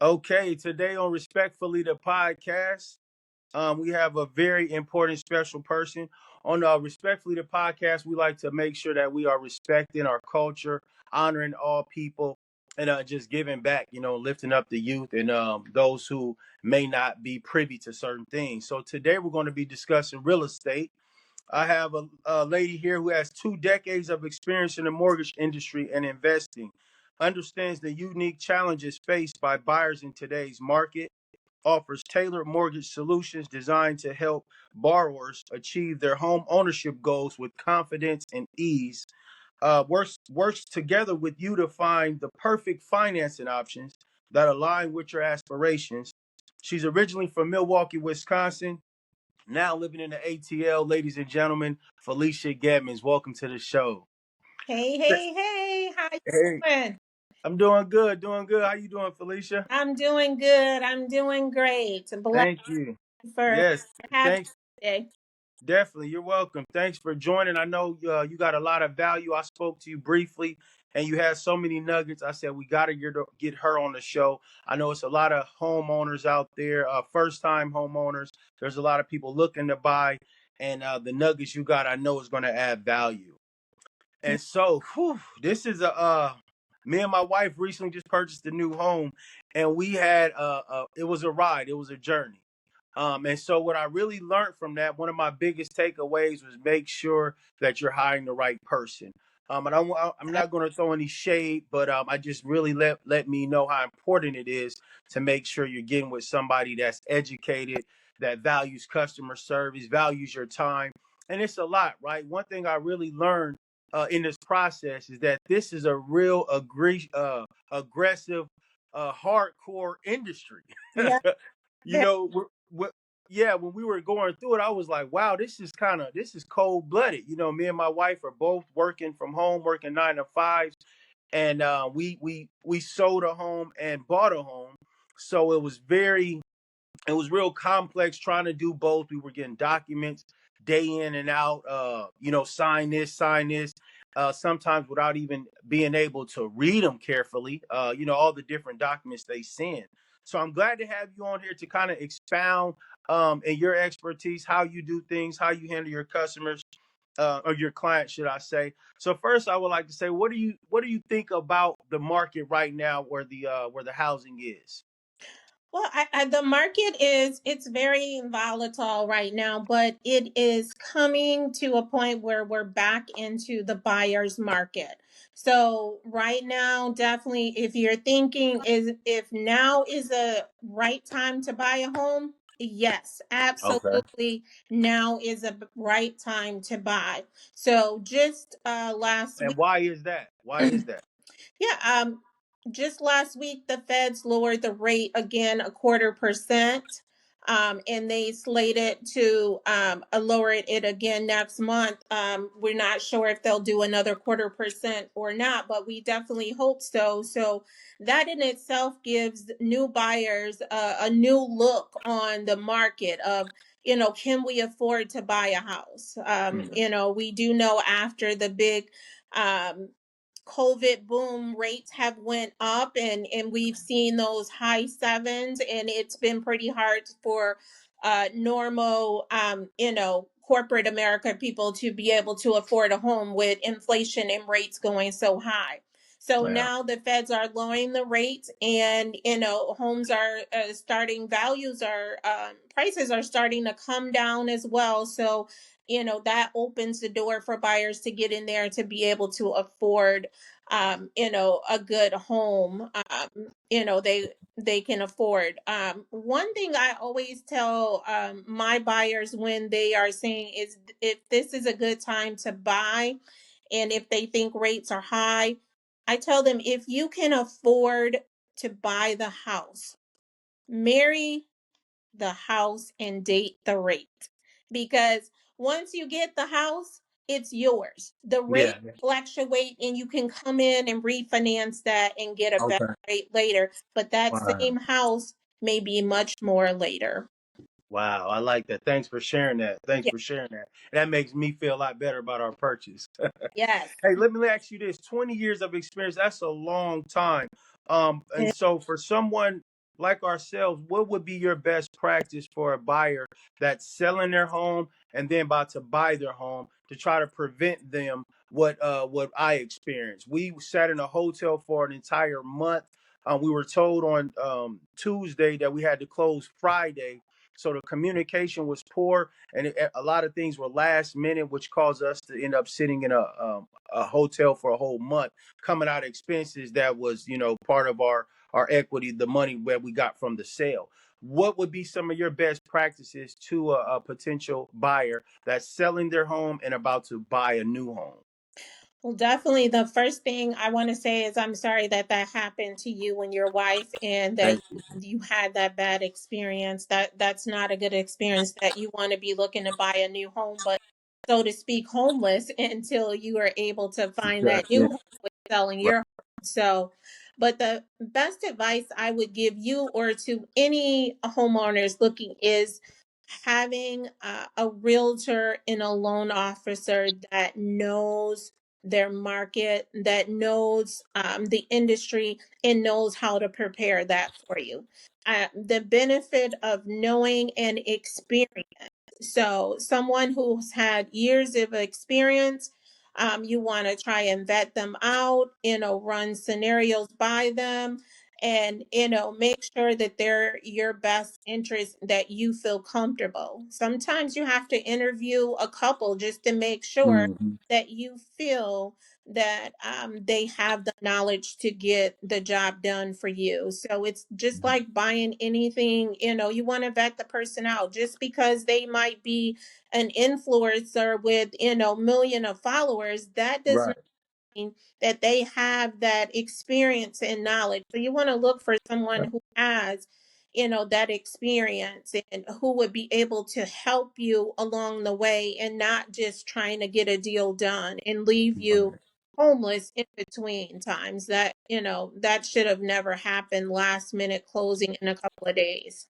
Okay, today on Respectfully the podcast, we have a very important special person. On Respectfully the podcast, we like to make sure that we are respecting our culture, honoring all people, and just giving back, lifting up the youth and those who may not be privy to certain things. So today we're going to be discussing real estate. I have a lady here who has 2 decades of experience in the mortgage industry and investing, understands the unique challenges faced by buyers in today's market, offers tailored mortgage solutions designed to help borrowers achieve their home ownership goals with confidence and ease. Works together with you to find the perfect financing options that align with your aspirations. She's originally from Milwaukee, Wisconsin, now living in the ATL. Ladies and gentlemen, Felicia Gedmans, welcome to the show. Hey, hey, hey, how you Hey, doing? I'm doing good, doing good. How you doing, Felicia? I'm doing good. I'm doing great. Bless Thank you. you for Yes, having thanks. me today. Definitely, you're welcome. Thanks for joining. I know you got a lot of value. I spoke to you briefly, and you had so many nuggets. I said we got to get her on the show. I know it's a lot of homeowners out there, first-time homeowners. There's a lot of people looking to buy, and the nuggets you got, I know, is going to add value. And so, this is me and my wife recently just purchased a new home, and we had it was a ride, it was a journey. And so what I really learned from that, one of my biggest takeaways was make sure that you're hiring the right person. I'm not going to throw any shade, but I just really let me know how important it is to make sure you're getting with somebody that's educated, that values customer service, values your time, and it's a lot, right? One thing I really learned in this process is that this is a real aggressive, hardcore industry. Yeah, you know, yeah, when we were going through it, I was like, wow, this is cold blooded. Me and my wife are both working from home, working 9 to 5s, and we sold a home and bought a home. So it was real complex trying to do both. We were getting documents day in and out, sign this, sign this, sometimes without even being able to read them carefully, all the different documents they send. So I'm glad to have you on here to kind of expound in your expertise, how you do things, how you handle your customers, or your clients, should I say. So first I would like to say, what do you think about the market right now where the housing is? well, the market it's very volatile right now, but it is coming to a point where we're back into the buyer's market. So right now, definitely, if you're thinking is if now is a right time to buy a home, yes, Okay. absolutely, now is a right time to buy. So just last And week. why is that? Why is that? Yeah, just last week the feds lowered the rate again 1/4%, and they slated to lower it again next month. We're not sure if they'll do another 1/4% or not, but we definitely hope so. So that in itself gives new buyers a new look on the market of, can we afford to buy a house? Mm. We do know after the big um, COVID boom, rates have went up, and we've seen those high sevens, and it's been pretty hard for normal corporate America people to be able to afford a home with inflation and rates going so high. So Yeah. now the feds are lowering the rates, and homes are starting, values are prices are starting to come down as well. So that opens the door for buyers to get in there to be able to afford a good home. They can afford. One thing I always tell my buyers when they are saying is, if this is a good time to buy and if they think rates are high, I tell them, if you can afford to buy the house, marry the house and date the rate, because once you get the house, it's yours. The rate Yeah. fluctuate, and you can come in and refinance that and get a better Okay. rate later, but that Wow. same house may be much more later. Wow. I like that. Thanks for sharing that. Thanks Yeah. for sharing that. That makes me feel a lot better about our purchase. Yes. Hey, let me ask you this. 20 years of experience, that's a long time. And so for someone like ourselves, what would be your best practice for a buyer that's selling their home and then about to buy their home to try to prevent them what I experienced? We sat in a hotel for an entire month. We were told on Tuesday that we had to close Friday. So the communication was poor, and a lot of things were last minute, which caused us to end up sitting in a hotel for a whole month, coming out of expenses that was, part of our equity, the money that we got from the sale. What would be some of your best practices to a potential buyer that's selling their home and about to buy a new home? Well, definitely the first thing I want to say is I'm sorry that that happened to you and your wife and that Thank you. you had that bad experience. That's not a good experience that you want to be looking to buy a new home, but so to speak, homeless until you are able to find that new Exactly. home with selling Right. your home. So, but the best advice I would give you or to any homeowners looking is having a realtor and a loan officer that knows their market, that knows the industry, and knows how to prepare that for you. The benefit of knowing and experience. So, someone who's had years of experience, you want to try and vet them out, run scenarios by them, and, make sure that they're your best interest, that you feel comfortable. Sometimes you have to interview a couple just to make sure Mhm. that you feel that they have the knowledge to get the job done for you. So it's just like buying anything, you want to vet the person out. Just because they might be an influencer with, million of followers, that does not Right. mean that they have that experience and knowledge. So you want to look for someone Right. who has, that experience and who would be able to help you along the way and not just trying to get a deal done and leave you Right. homeless in between times. That, that should have never happened, last minute closing in a couple of days.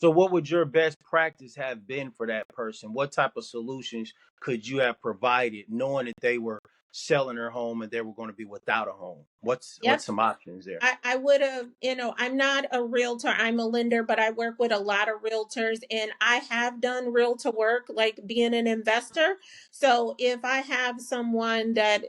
So, what would your best practice have been for that person? What type of solutions could you have provided, knowing that they were selling their home and they were going to be without a home? What's Yep. some options there? I would have, I'm not a realtor, I'm a lender, but I work with a lot of realtors and I have done realtor work, like being an investor. So if I have someone that,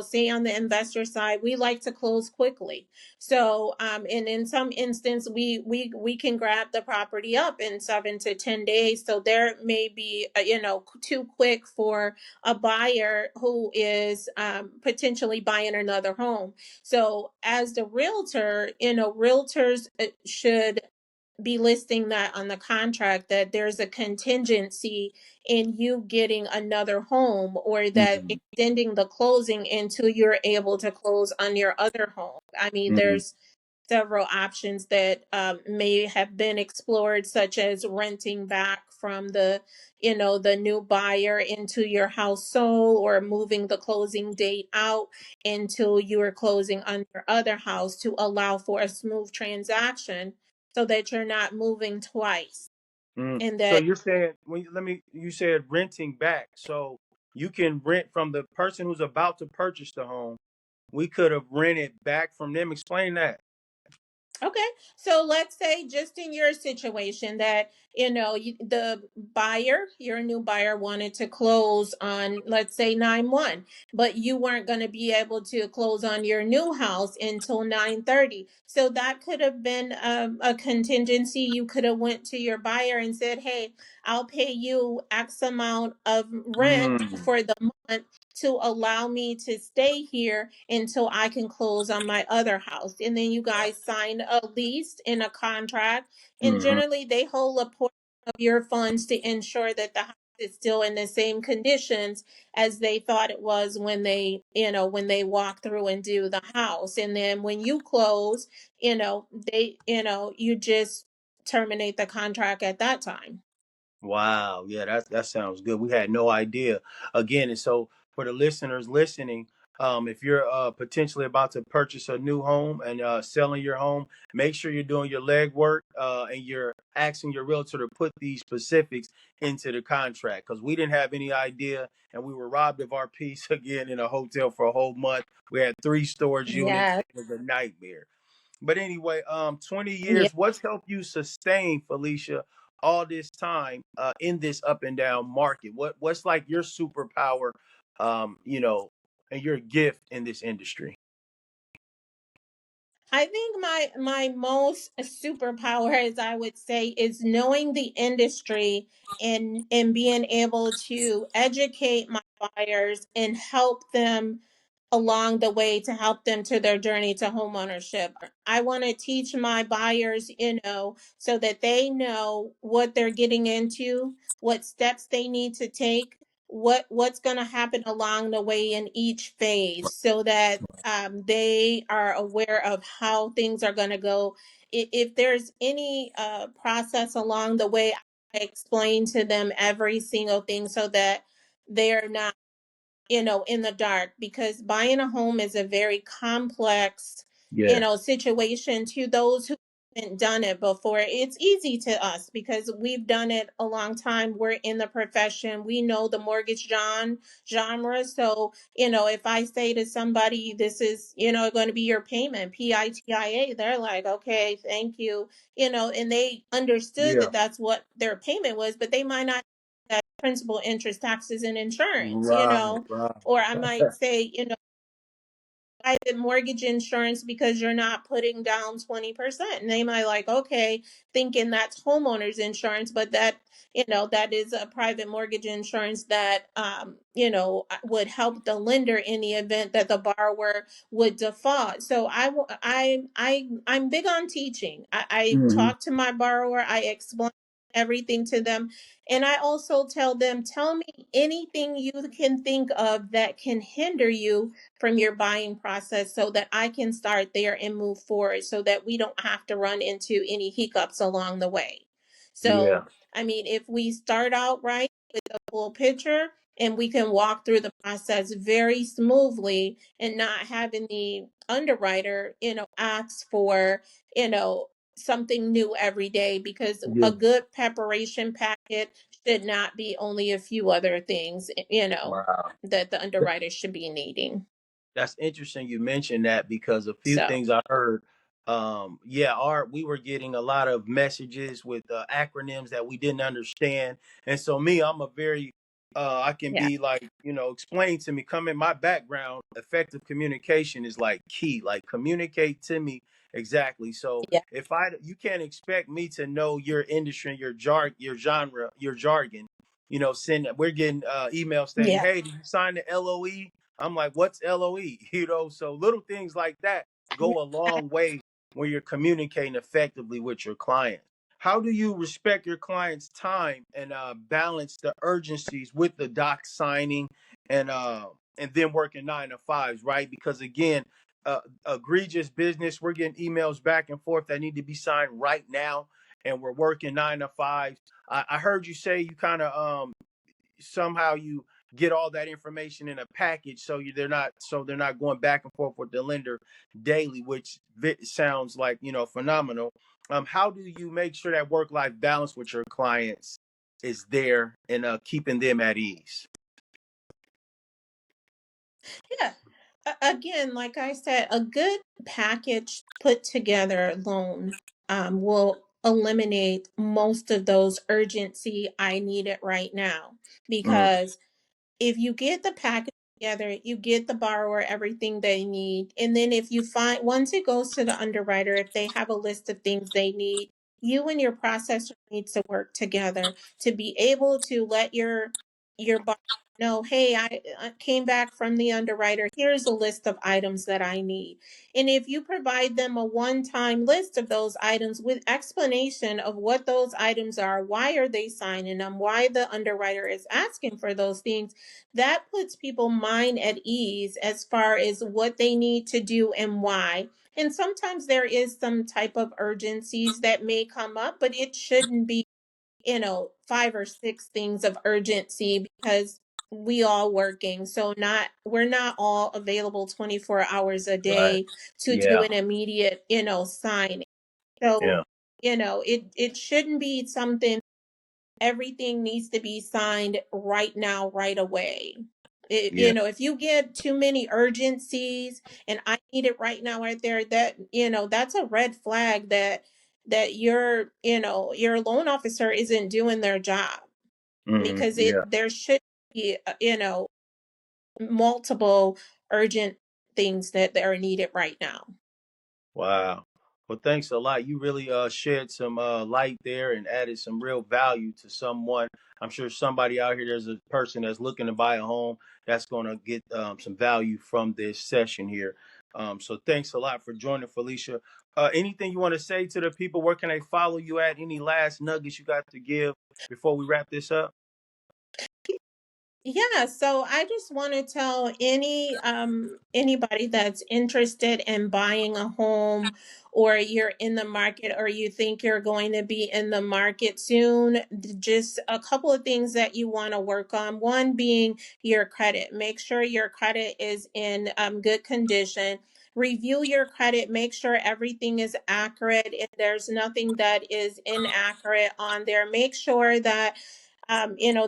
say on the investor side, we like to close quickly. So, and in some instance, we can grab the property up in 7 to 10 days. So there may be, too quick for a buyer who is potentially buying another home. So, as the realtor, realtors should be listing that on the contract that there's a contingency in you getting another home or that Mhm. extending the closing until you're able to close on your other home. I mean, Mhm. there's several options that may have been explored, such as renting back from the new buyer into your house sold, or moving the closing date out until you are closing on your other house to allow for a smooth transaction so that you're not moving twice. And So that you're saying you said renting back. So you can rent from the person who's about to purchase the home. We could have rented back from them. Explain that. Okay. So let's say just in your situation that, the buyer, your new buyer wanted to close on, let's say 9/1, but you weren't going to be able to close on your new house until 9/30. So that could have been a contingency. You could have went to your buyer and said, "Hey, I'll pay you X amount of rent Mm. for the month to allow me to stay here until I can close on my other house." And then you guys sign a lease in a contract. And Hmm. generally, they hold a portion of your funds to ensure that the house is still in the same conditions as they thought it was when they walk through and do the house. And then when you close, you just terminate the contract at that time. Wow, yeah, that sounds good. We had no idea. Again, and so for the listeners listening, if you're potentially about to purchase a new home and selling your home, make sure you're doing your legwork and you're asking your realtor to put these specifics into the contract, because we didn't have any idea and we were robbed of our peace again in a hotel for a whole month. We had three storage units. Yes. It was a nightmare. But anyway, 20 Yeah. years, what's helped you sustain, Felicia, all this time in this up and down market? What's like your superpower, you know, and your gift in this industry? I think my most superpower, as I would say, is knowing the industry and being able to educate my buyers and help them along the way to help them to their journey to home ownership. I want to teach my buyers, so that they know what they're getting into, what steps they need to take, what's going to happen along the way in each phase, so that they are aware of how things are going to go. If there's any process along the way, I explain to them every single thing so that they're not, in the dark, because buying a home is a very complex, Yeah. situation to those who haven't done it before. It's easy to us because we've done it a long time. We're in the profession. We know the mortgage genre. So, if I say to somebody, this is, going to be your payment, PITIA, they're like, okay, thank you. And they understood Yeah. that that's what their payment was, but they might not principal, interest, taxes, and insurance, Right. Right. or I might say, private mortgage insurance because you're not putting down 20%. And they might like, okay, thinking that's homeowners insurance, but that is a private mortgage insurance that, would help the lender in the event that the borrower would default. So I'm big on teaching. I Hmm. talk to my borrower, I explain everything to them. And I also tell them, tell me anything you can think of that can hinder you from your buying process so that I can start there and move forward so that we don't have to run into any hiccups along the way. Yeah. So, I mean, if we start out right with a full picture and we can walk through the process very smoothly and not having the underwriter, ask for, you know, something new every day, because Yeah. a good preparation packet should not be only a few other things, Wow. that the underwriter should be needing. That's interesting you mentioned that because a few So, things I heard, yeah, our we were getting a lot of messages with acronyms that we didn't understand. And so me, I'm a very I can yeah, be like, explain to me, come in my background, effective communication is like key. Like communicate to me exactly. So yeah, if you can't expect me to know your industry and your genre, your jargon, we're getting emails saying, yeah, hey, did you sign the LOE? I'm like, what's LOE? So little things like that go a long way when you're communicating effectively with your clients. How do you respect your client's time and balance the urgencies with the doc signing and then working 9 to 5s, right? Because again, egregious business, we're getting emails back and forth that need to be signed right now, and we're working 9 to 5s. I heard you say you kind of somehow you get all that information in a package they're not going back and forth with the lender daily, which sounds like phenomenal. How do you make sure that work life balance with your clients is there and keeping them at ease? yeah. Again, like I said, a good package put together loan will eliminate most of those urgency, I need it right now, Mm, because if you get the package together, you get the borrower everything they need. And then if you find, once it goes to the underwriter, if they have a list of things they need, you and your processor needs to work together to be able to let your borrower know, hey, I came back from the underwriter. Here's a list of items that I need. And if you provide them a one-time list of those items with explanation of what those items are, why are they signing them, why the underwriter is asking for those things, that puts people mind at ease as far as what they need to do and why. And sometimes there is some type of urgencies that may come up, but it shouldn't be, five or six things of urgency, because we all working. So we're not all available 24 hours a right. day to do Yeah. an immediate, sign. Yeah. So, it shouldn't be something everything needs to be signed right now, right away. Yeah. If you get too many urgencies and I need it right now, right there, that, that's a red flag that your loan officer isn't doing their job, because Yeah. there should be, multiple urgent things that are needed right now. Wow. Well, thanks a lot. You really shed some light there and added some real value to someone. I'm sure somebody out here, there's a person that's looking to buy a home that's going to get some value from this session here. So thanks a lot for joining, Felicia. Anything you want to say to the people? Where can they follow you at? Any last nuggets you got to give before we wrap this up? Yeah, so I just want to tell anybody that's interested in buying a home, or you're in the market, or you think you're going to be in the market soon, just a couple of things that you want to work on. One being your credit. Make sure your credit is in good condition. Review your credit, make sure everything is accurate. If there's nothing that is inaccurate on there, make sure that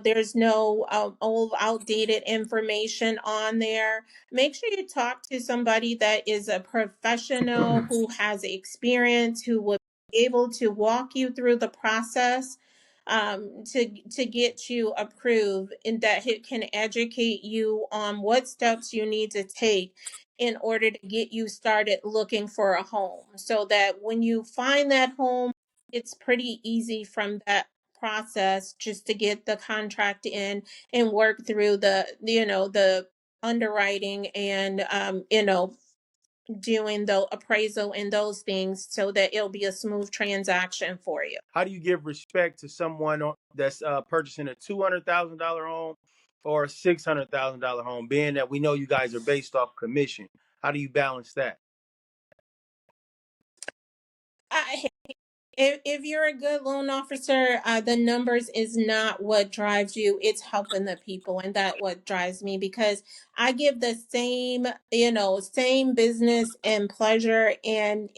there's no old outdated information on there. Make sure you talk to somebody that is a professional who has experience, who will be able to walk you through the process, to get you approved, and that it can educate you on what steps you need to take in order to get you started looking for a home, so that when you find that home, it's pretty easy from that process just to get the contract in and work through the underwriting, and doing the appraisal and those things, so that it'll be a smooth transaction for you. How do you give respect to someone that's purchasing a $200,000 home or a $600,000 home, being that we know you guys are based off commission? How do you balance that? I, if you're a good loan officer, the numbers is not what drives you. It's helping the people, and that what drives me, because I give the same business and pleasure and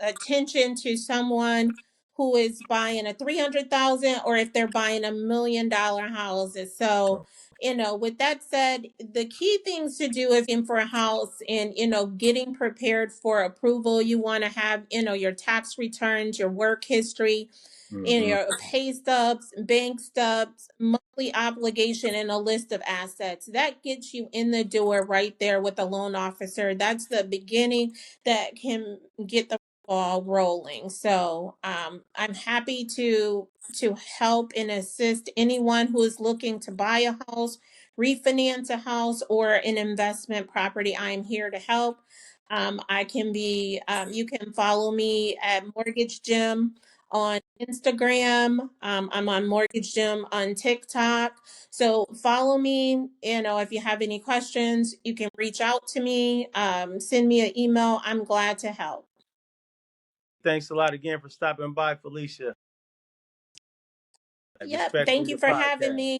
attention to someone who is buying a 300,000, or if they're buying $1 million houses. So, with that said, the key things to do if you're looking for a house, and getting prepared for approval, you want to have your tax returns, your work history, and Hmm. your pay stubs, bank stubs, monthly obligation, and a list of assets. That gets you in the door right there with a loan officer. That's the beginning that can get the ball rolling. So I'm happy to help and assist anyone who is looking to buy a house, refinance a house, or an investment property. I am here to help. You can follow me at Mortgage Gym on Instagram. I'm on Mortgage Gym on TikTok. So follow me. If you have any questions, you can reach out to me. Send me an email. I'm glad to help. Thanks a lot again for stopping by, Felicia, at Yep. Respectfully Thank you the for having podcast. me.